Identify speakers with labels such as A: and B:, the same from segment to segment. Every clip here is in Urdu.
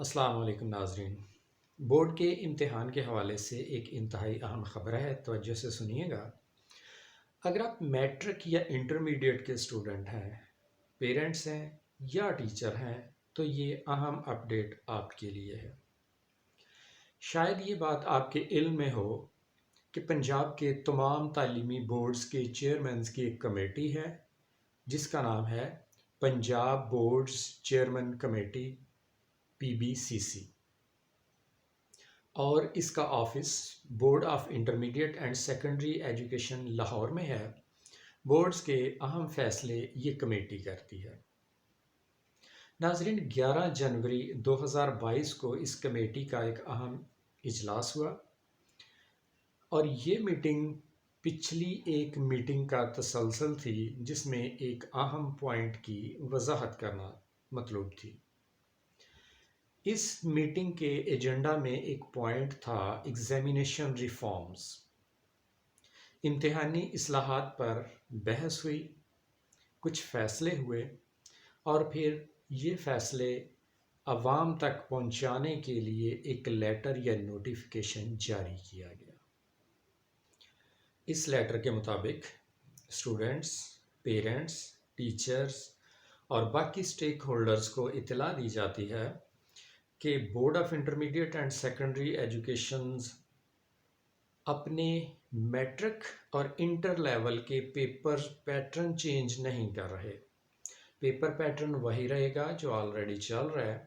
A: السلام علیکم ناظرین۔ بورڈ کے امتحان کے حوالے سے ایک انتہائی اہم خبر ہے، توجہ سے سنیے گا۔ اگر آپ میٹرک یا انٹرمیڈیٹ کے اسٹوڈنٹ ہیں، پیرنٹس ہیں یا ٹیچر ہیں تو یہ اہم اپڈیٹ آپ کے لیے ہے۔ شاید یہ بات آپ کے علم میں ہو کہ پنجاب کے تمام تعلیمی بورڈز کے چیئرمینز کی ایک کمیٹی ہے جس کا نام ہے Punjab boards chairman committee PBCC، اور اس کا office board of intermediate and secondary education Lahore میں ہے۔ بورڈز کے اہم فیصلے یہ کمیٹی کرتی ہے۔ ناظرین، 11 جنوری 2022 کو اس کمیٹی کا ایک اہم اجلاس ہوا اور یہ میٹنگ پچھلی ایک میٹنگ کا تسلسل تھی جس میں ایک اہم پوائنٹ کی وضاحت کرنا مطلوب تھی۔ اس میٹنگ کے ایجنڈا میں ایک پوائنٹ تھا ایگزامینیشن ریفارمز۔ امتحانی اصلاحات پر بحث ہوئی، کچھ فیصلے ہوئے اور پھر یہ فیصلے عوام تک پہنچانے کے لیے ایک لیٹر یا نوٹیفیکیشن جاری کیا گیا۔ اس لیٹر کے مطابق اسٹوڈنٹس، پیرنٹس، ٹیچرز اور باقی اسٹیک ہولڈرز کو اطلاع دی جاتی ہے کہ board of intermediate and secondary educations اپنے میٹرک اور انٹر لیول کے پیپر پیٹرن چینج نہیں کر رہے۔ پیپر پیٹرن وہی رہے گا جو آلریڈی چل رہا ہے۔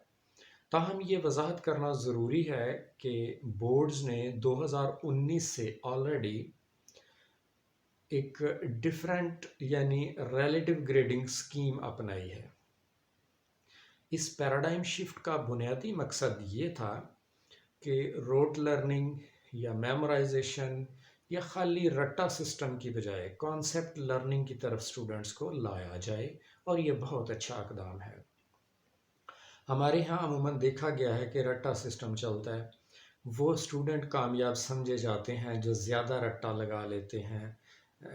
A: تاہم یہ وضاحت کرنا ضروری ہے کہ بورڈز نے 2019 سے آلریڈی ایک ڈیفرنٹ یعنی ریلیٹو گریڈنگ سکیم اپنائی ہے۔ اس پیراڈائم شفٹ کا بنیادی مقصد یہ تھا کہ روٹ لرننگ یا میمورائزیشن یا خالی رٹا سسٹم کی بجائے کانسیپٹ لرننگ کی طرف اسٹوڈنٹس کو لایا جائے، اور یہ بہت اچھا اقدام ہے۔ ہمارے ہاں عموماً دیکھا گیا ہے کہ رٹا سسٹم چلتا ہے، وہ اسٹوڈنٹ کامیاب سمجھے جاتے ہیں جو زیادہ رٹا لگا لیتے ہیں،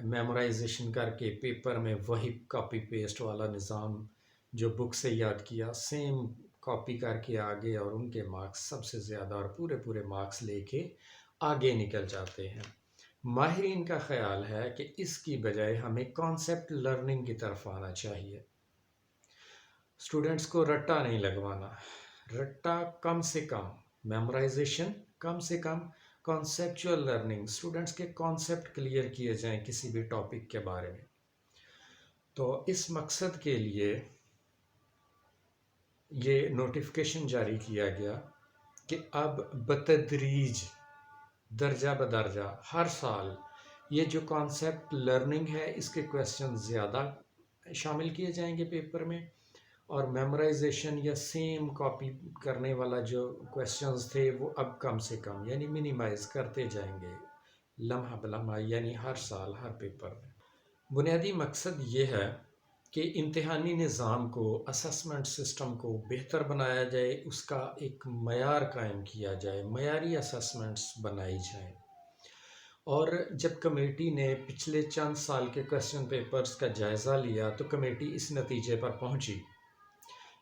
A: میمورائزیشن کر کے پیپر میں وہی کاپی پیسٹ والا نظام جو بک سے یاد کیا سیم کاپی کر کے آگے، اور ان کے مارکس سب سے زیادہ اور پورے مارکس لے کے آگے نکل جاتے ہیں۔ ماہرین کا خیال ہے کہ اس کی بجائے ہمیں کانسیپٹ لرننگ کی طرف آنا چاہیے۔ اسٹوڈنٹس کو رٹا نہیں لگوانا، رٹا کم سے کم، میمورائزیشن کم سے کم، کانسیپچول لرننگ، اسٹوڈنٹس کے کانسیپٹ کلیئر کیے جائیں کسی بھی ٹاپک کے بارے میں۔ تو اس مقصد کے لیے یہ نوٹیفیکیشن جاری کیا گیا کہ اب بتدریج، درجہ بدرجہ، ہر سال یہ جو کانسیپٹ لرننگ ہے اس کے کویسچن زیادہ شامل کیے جائیں گے پیپر میں، اور میمورائزیشن یا سیم کاپی کرنے والا جو کویسچنز تھے وہ اب کم سے کم یعنی منیمائز کرتے جائیں گے لمحہ بلمحہ، یعنی ہر سال ہر پیپر میں۔ بنیادی مقصد یہ ہے کہ امتحانی نظام کو، اسسمنٹ سسٹم کو بہتر بنایا جائے، اس کا ایک معیار قائم کیا جائے، معیاری اسسمنٹس بنائی جائیں۔ اور جب کمیٹی نے پچھلے چند سال کے کویسچن پیپرز کا جائزہ لیا تو کمیٹی اس نتیجے پر پہنچی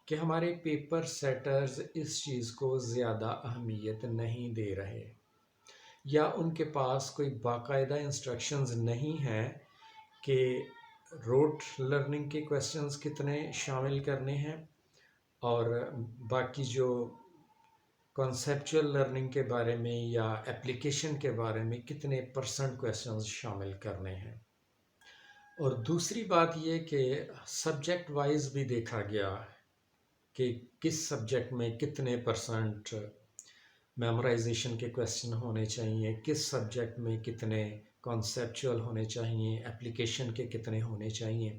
A: کہ ہمارے پیپر سیٹرز اس چیز کو زیادہ اہمیت نہیں دے رہے، یا ان کے پاس کوئی باقاعدہ انسٹرکشنز نہیں ہیں کہ روٹ لرننگ کے کویسچنز کتنے شامل کرنے ہیں اور باقی جو کانسیپچول لرننگ کے بارے میں یا اپلیکیشن کے بارے میں کتنے پرسنٹ کویسچنز شامل کرنے ہیں۔ اور دوسری بات یہ کہ سبجیکٹ وائز بھی دیکھا گیا کہ کس سبجیکٹ میں کتنے پرسنٹ میمورائزیشن کے کویسچن ہونے چاہیے، کس سبجیکٹ میں کتنے کانسیپچول ہونے چاہیے، اپلیکیشن کے کتنے ہونے چاہیے۔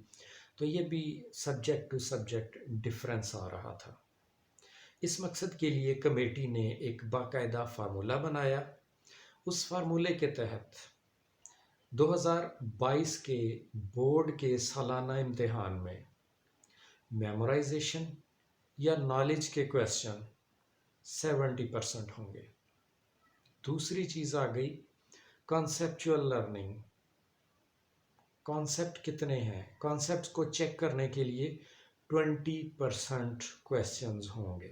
A: تو یہ بھی سبجیکٹ ٹو سبجیکٹ ڈفرینس آ رہا تھا۔ اس مقصد کے لیے کمیٹی نے ایک باقاعدہ فارمولہ بنایا۔ اس فارمولے کے تحت 2022 کے بورڈ کے سالانہ امتحان میں میمورائزیشن یا نالج کے کویسچن 70% ہوں گے۔ دوسری چیز آ گئی کانسیپچول لرننگ، کانسیپٹ کتنے ہیں، کانسیپٹس کو چیک کرنے کے لیے 20% کویسچنز ہوں گے۔